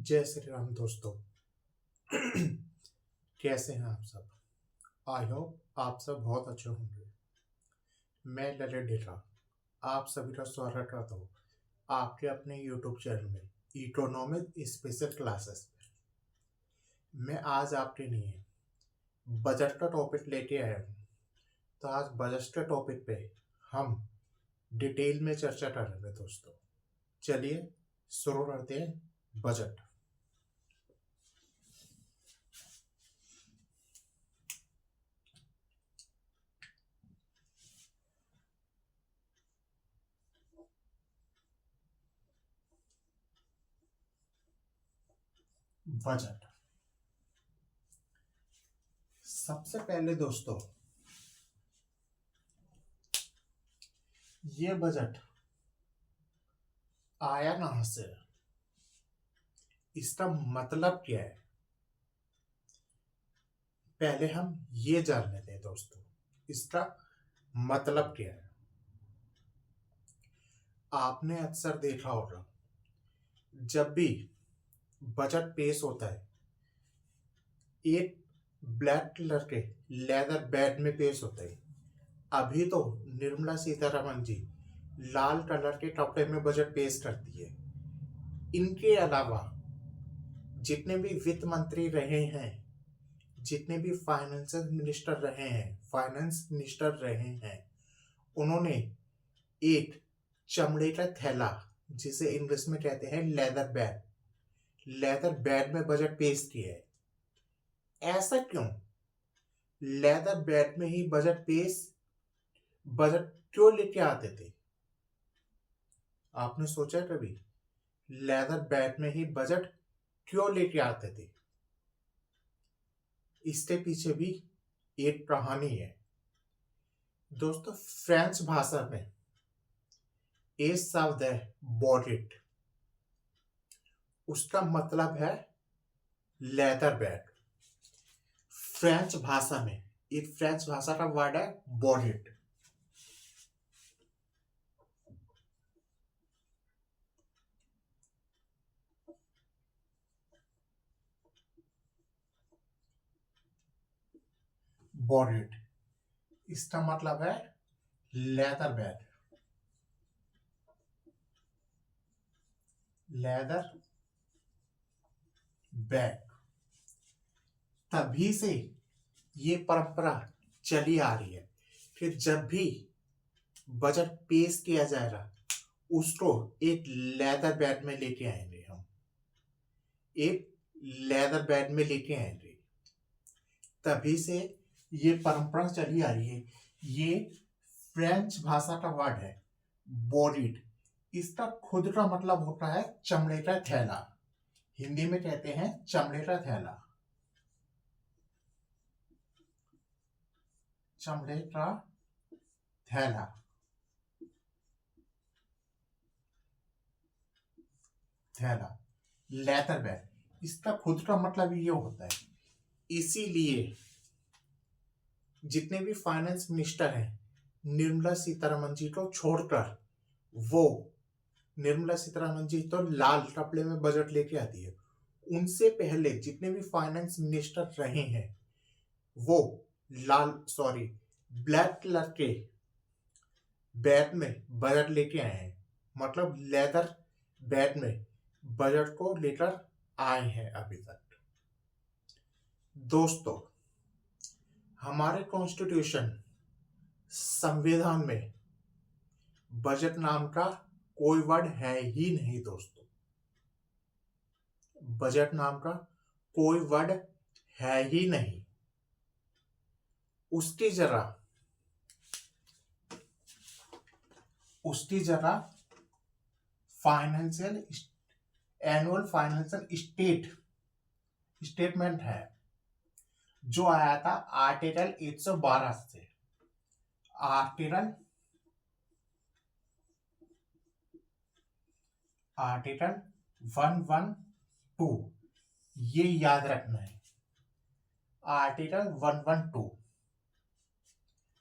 जय श्री राम दोस्तों। कैसे हैं आप सब? आई होप आप सब बहुत अच्छे होंगे। मैं ललित डेरा आप सभी का स्वागत करता हूँ आपके अपने यूट्यूब चैनल में इकोनॉमिक स्पेशल क्लासेस में। मैं आज आपके लिए बजट का टॉपिक लेके आया हूँ। तो आज बजट के टॉपिक पे हम डिटेल में चर्चा करेंगे दोस्तों। चलिए शुरू करते हैं बजट। बजट सबसे पहले दोस्तों, ये बजट आया कहां से, इसका मतलब क्या है, पहले हम ये जान लेते हैं दोस्तों। इसका मतलब क्या है? आपने अक्सर देखा होगा जब भी बजट पेश होता है, एक ब्लैक कलर के लेदर बैग में पेश होता है। अभी तो निर्मला सीतारमण जी लाल कलर के कपड़े में बजट पेश करती है। इनके अलावा जितने भी वित्त मंत्री रहे हैं, जितने भी फाइनेंस मिनिस्टर रहे हैं, उन्होंने एक चमड़े का थैला, जिसे इंग्लिश में कहते हैं लेदर बैग में बजट पेश किया है। ऐसा क्यों? लेदर बैग में ही बजट क्यों लेके आते थे? आपने सोचा कभी लेदर बैग में ही बजट क्यों लेके आते थे? इसके पीछे भी एक कहानी है दोस्तों। फ्रेंच भाषा में एक शब्द है बॉडिट, उसका मतलब है लेदर बैग। फ्रेंच भाषा में एक फ्रेंच भाषा का वर्ड है बॉडिट। बॉडिट इसका मतलब है लेदर बैग। लेदर बैग तभी से ये परंपरा चली आ रही है कि जब भी बजट पेश किया जाएगा उसको एक लेदर बैग में लेके आएंगे। हम एक लेदर बैग में लेके आएंगे। तभी से ये परंपरा चली आ रही है। ये फ्रेंच भाषा का वर्ड है बॉडिट। इसका खुद का मतलब होता है चमड़े का थैला। हिंदी में कहते हैं चमड़े का थैला। चमड़े का थैला, लेदर बैग, इसका खुद का मतलब ये होता है। इसीलिए जितने भी फाइनेंस मिनिस्टर हैं, निर्मला सीतारमण जी को छोड़कर, वो निर्मला सीतारमण जी तो लाल कपड़े में बजट लेके आती है। उनसे पहले जितने भी फाइनेंस मिनिस्टर रहे हैं वो ब्लैक कलर के बैग में बजट लेके आए हैं। मतलब लेदर बैग में बजट को लेकर आए हैं अभी तक। दोस्तों, हमारे कॉन्स्टिट्यूशन संविधान में बजट नाम का कोई वर्ड है ही नहीं दोस्तों। बजट नाम का कोई वर्ड है ही नहीं। उसकी जगह एनुअल फाइनेंशियल स्टेटमेंट है, जो आया था आर्टिकल 112 से। आर्टिकल 112, ये याद रखना है। आर्टिकल 112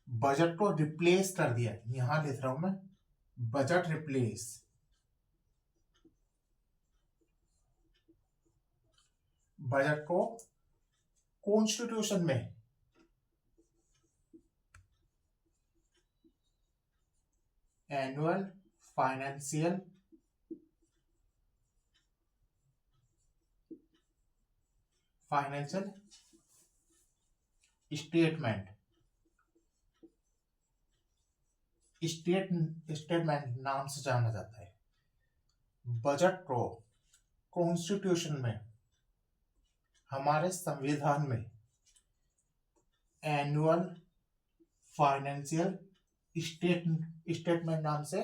बजट को रिप्लेस कर दिया। यहां लिख रहा हूं मैं, बजट रिप्लेस। बजट को कॉन्स्टिट्यूशन में एनुअल फाइनेंशियल स्टेटमेंट स्टेटमेंट नाम से जाना जाता है। बजट को कॉन्स्टिट्यूशन में, हमारे संविधान में एनुअल फाइनेंशियल स्टेटमेंट नाम से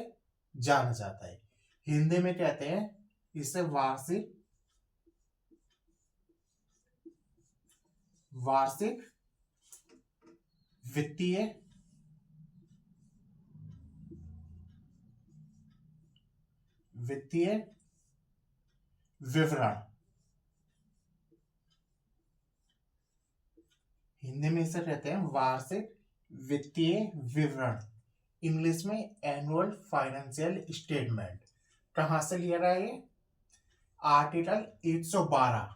जाना जाता है। हिंदी में कहते हैं इसे वार्षिक वित्तीय विवरण। हिंदी में इसे कहते हैं वार्षिक वित्तीय विवरण, इंग्लिश में एनुअल फाइनेंशियल स्टेटमेंट। कहां से लिया रहा है? आर्टिकल 112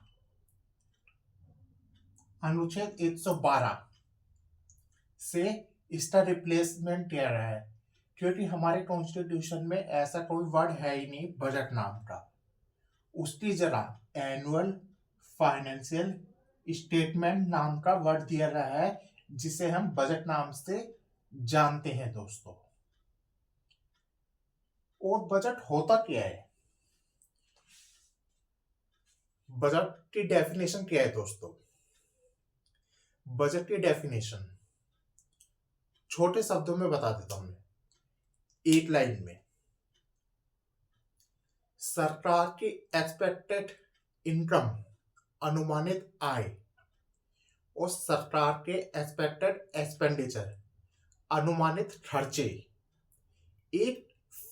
अनुच्छेद 112 से इसका रिप्लेसमेंट किया रहा है, क्योंकि हमारे कॉन्स्टिट्यूशन में ऐसा कोई वर्ड है ही नहीं बजट नाम का। उसकी जगह एनुअल फाइनेंशियल स्टेटमेंट नाम का वर्ड दिया रहा है, जिसे हम बजट नाम से जानते हैं दोस्तों। और बजट होता क्या है? बजट की डेफिनेशन क्या है दोस्तों? बजट की डेफिनेशन छोटे शब्दों में बता देता हूं मैं, एक लाइन में। सरकार की एक्सपेक्टेड इनकम, अनुमानित आय, और सरकार के एक्सपेक्टेड एक्सपेंडिचर, अनुमानित खर्चे, एक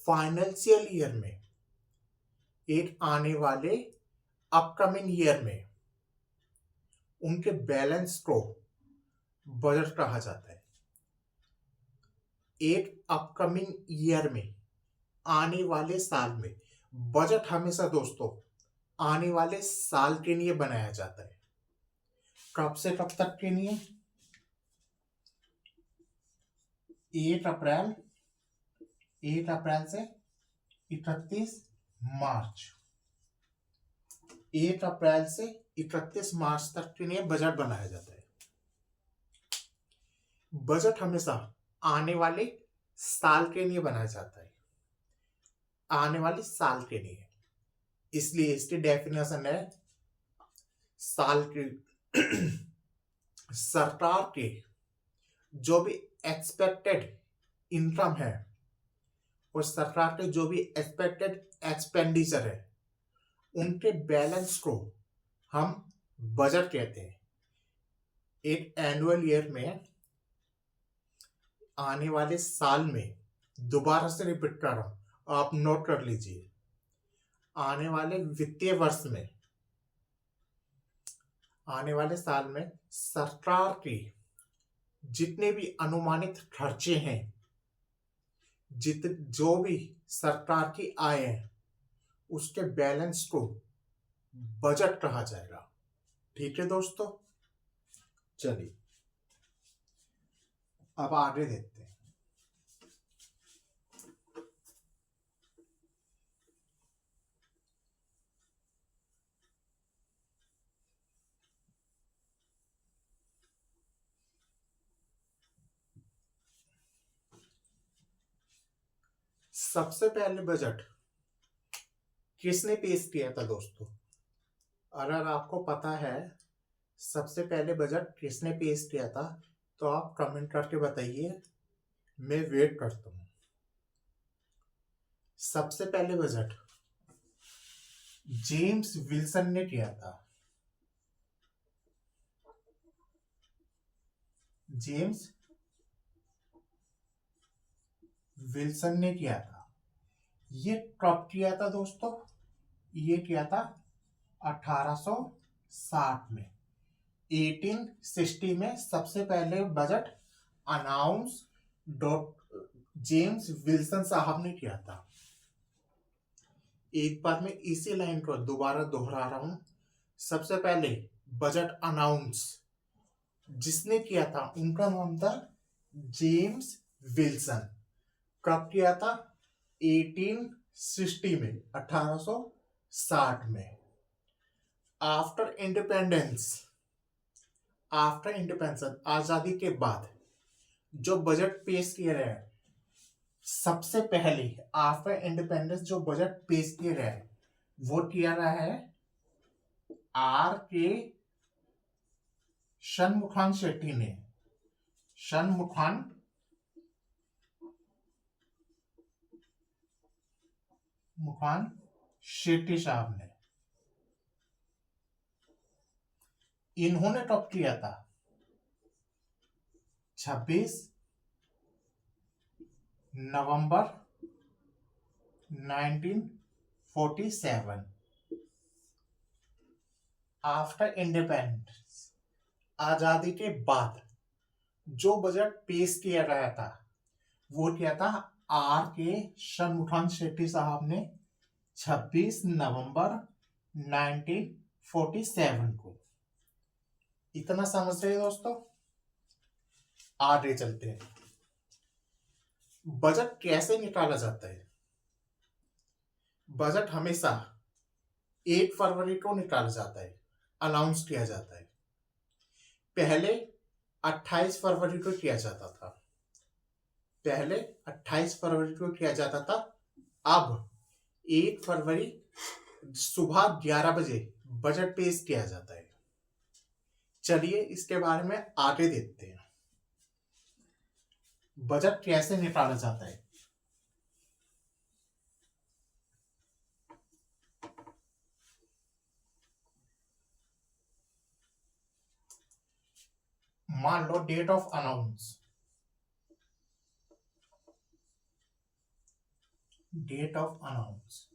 फाइनेंशियल ईयर में, एक आने वाले अपकमिंग ईयर में, उनके बैलेंस को बजट कहा जाता है। एक अपकमिंग ईयर में, आने वाले साल में। बजट हमेशा दोस्तों आने वाले साल के लिए बनाया जाता है। कब से कब तक के लिए? 1 अप्रैल से 31 मार्च। 1 अप्रैल से 31 मार्च तक के लिए बजट बनाया जाता है। बजट हमेशा आने वाले साल के लिए बनाया जाता है, आने वाले साल के लिए। इसलिए इसकी डेफिनेशन है साल के सरकार के जो भी एक्सपेक्टेड इनकम है और सरकार के जो भी एक्सपेक्टेड एक्सपेंडिचर है, उनके बैलेंस को हम बजट कहते हैं। एक एनुअल ईयर में, आने वाले साल में, दोबारा से रिपीट कर रहा हूं, आप नोट कर लीजिए, आने वाले वित्तीय वर्ष में, आने वाले साल में सरकार के जितने भी अनुमानित खर्चे हैं, जो भी सरकार की आय है, उसके बैलेंस को बजट कहा जाएगा। ठीक है दोस्तों, चलिए अब आगे देखते हैं। सबसे पहले बजट किसने पेश किया था दोस्तों? अगर आपको पता है सबसे पहले बजट किसने पेश किया था, तो आप कमेंट करके बताइए, मैं वेट करता हूं। सबसे पहले बजट जेम्स विल्सन ने किया था। जेम्स विल्सन ने किया था। ये कब किया था दोस्तों? ये किया था 1860 में। 1860 में सबसे पहले बजट अनाउंस जेम्स विल्सन साहब ने किया था। एक बार मैं इसी लाइन को दोबारा दोहरा रहा हूं, सबसे पहले बजट अनाउंस जिसने किया था उनका नाम था जेम्स विल्सन। कब किया था? 1860 में, 1860 में। आफ्टर इंडिपेंडेंस, आजादी के बाद जो बजट पेश किया गया है, सबसे पहले आफ्टर इंडिपेंडेंस जो बजट पेश किया गया है वो किया गया है आर के षणमुखान शेट्टी ने। षणमुखान शेट्टी साहब ने। इन्होंने कब किया था? 26 नवंबर 1947। आफ्टर इंडिपेंडेंस, आजादी के बाद जो बजट पेश किया गया था वो किया था आर के षणमुखान शेट्टी साहब ने 26 नवंबर 1947 को। इतना समझ रहे दोस्तों? आगे चलते हैं। बजट कैसे निकाला जाता है? बजट हमेशा 1 फरवरी को निकाला जाता है, अनाउंस किया जाता है। पहले 28 फरवरी को किया जाता था। पहले 28 फरवरी को किया जाता था। अब 1 फरवरी सुबह 11 बजे बजट पेश किया जाता है। चलिए इसके बारे में आगे देखते हैं। बजट कैसे निकाला जाता है? मान लो date of announce, date of announce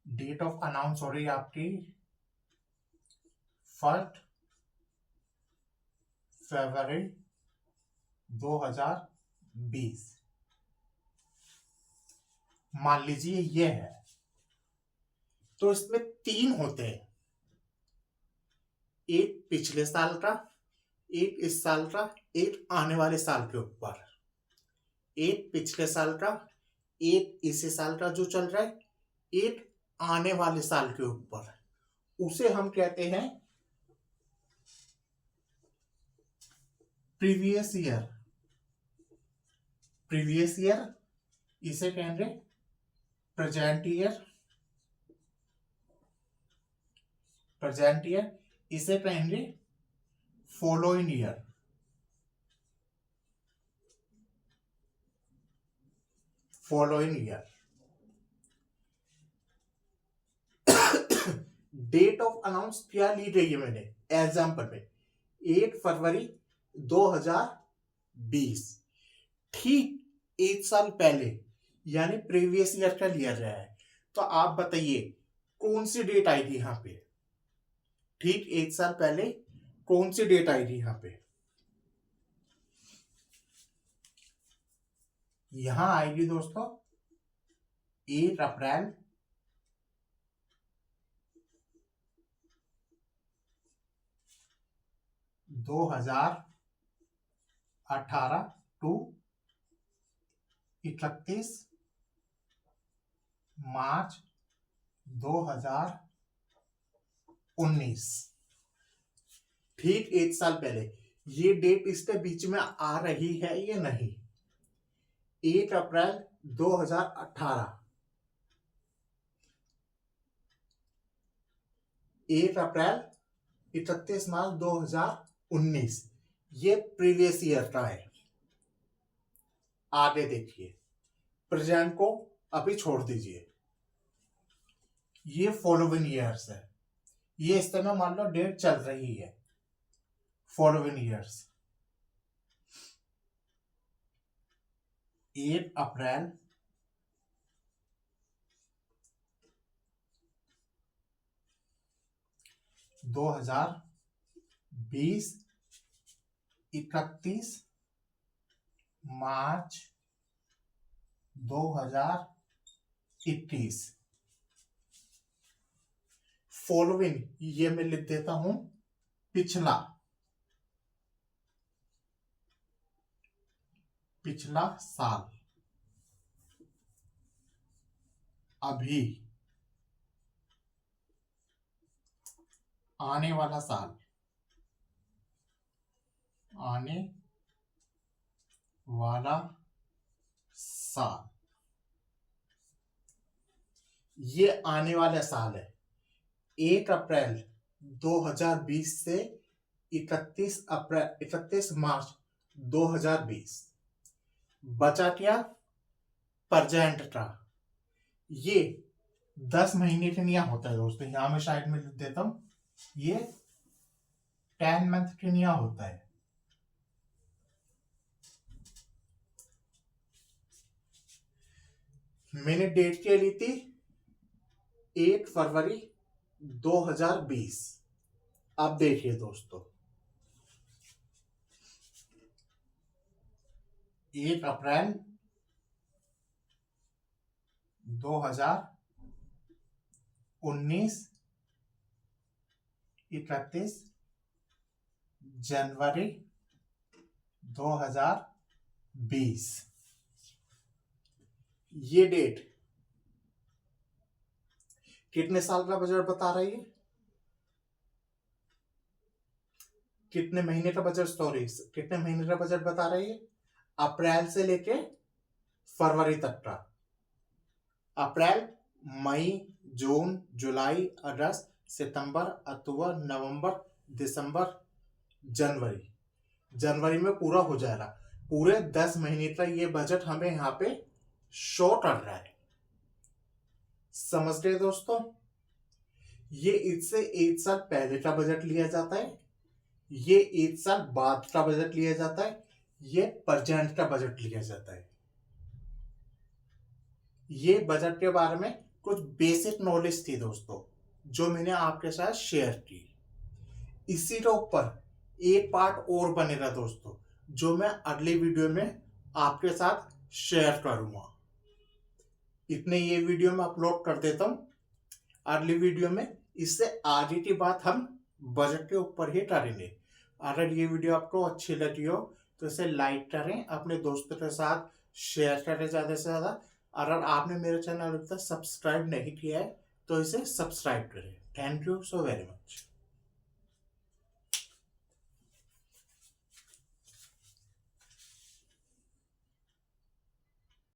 date of announce हो रही है आपकी 1 फरवरी 2020। मान लीजिए ये है, तो इसमें 3 होते हैं, एक पिछले साल का, एक इस साल का, एक आने वाले साल के ऊपर। एक पिछले साल का, एक इसी साल का जो चल रहा है, एक आने वाले साल के ऊपर। उसे हम कहते हैं प्रीवियस ईयर। प्रीवियस ईयर इसे कहेंगे प्रेजेंट ईयर। प्रेजेंट ईयर इसे कहेंगे following year. Following year. Date of announce क्या ली गई है मैंने एग्जाम्पल में? 1 फरवरी 2020। ठीक 1 साल पहले यानी प्रीवियस ईयर का लिया गया है। तो आप बताइए कौन सी डेट आएगी यहां पे? ठीक 1 साल पहले कौन सी डेट आएगी यहां पे? यहां आएगी दोस्तों 1 अप्रैल 2018 टू 31 मार्च 2019। ठीक 1 साल पहले। ये डेट इसके बीच में आ रही है या नहीं? 1 अप्रैल 2018, 1 अप्रैल 31 मार्च 2019, ये प्रीवियस ईयर का है। आगे देखिए, प्रेजेंट को अभी छोड़ दीजिए, ये फॉलोइंग ईयर्स है। ये इस तरह मान लो डेट चल रही है, फॉलोइंग ईयर्स। 1 अप्रैल 2020, 31 मार्च 2019। 21। फॉलोइंग ये मैं लिख देता हूं पिछला, पिछला साल, अभी, आने वाला साल, आने वाला साल। ये आने वाला साल है 1 अप्रैल 2020 से 31 मार्च 2020। बचा क्या? प्रेजेंट का। ये 10 महीने के लिए होता है दोस्तों, यहां मैं साइड में लिख देता हूं, ये 10 मंथ के लिए होता है। मैंने डेट क्या ली थी? 1 फरवरी 2020। अब देखिए दोस्तों, 1 अप्रैल 2019, 31 जनवरी 2020। ये डेट कितने साल का बजट बता रही है? कितने महीने का बजट, सॉरी कितने महीने का बजट बता रही है? अप्रैल से लेके फरवरी तक का। अप्रैल, मई, जून, जुलाई, अगस्त, सितंबर, अक्टूबर, नवंबर, दिसंबर, जनवरी। जनवरी में पूरा हो जाएगा। पूरे 10 महीने का ये बजट हमें यहाँ पे शो कर रहा है। समझ गए दोस्तों? ये इससे 1 साल पहले का बजट लिया जाता है, ये 1 साल बाद का बजट लिया जाता है, ये प्रेजेंट का बजट लिया जाता है। ये बजट के बारे में कुछ बेसिक नॉलेज थी दोस्तों, जो मैंने आपके साथ शेयर की। इसी के ऊपर एक पार्ट और बनेगा दोस्तों, जो मैं अगले वीडियो में आपके साथ शेयर करूंगा। इतने ये वीडियो में अपलोड कर देता हूं। अगली वीडियो में इससे आगे की बात हम बजट के ऊपर ही करेंगे। अगर ये वीडियो आपको अच्छी लगी हो तो इसे लाइक करें, अपने दोस्तों के साथ शेयर करें ज़्यादा से ज़्यादा। अगर आपने मेरे चैनल अभी तक सब्सक्राइब नहीं किया है तो इसे सब्सक्राइब करें। Thank you so very much.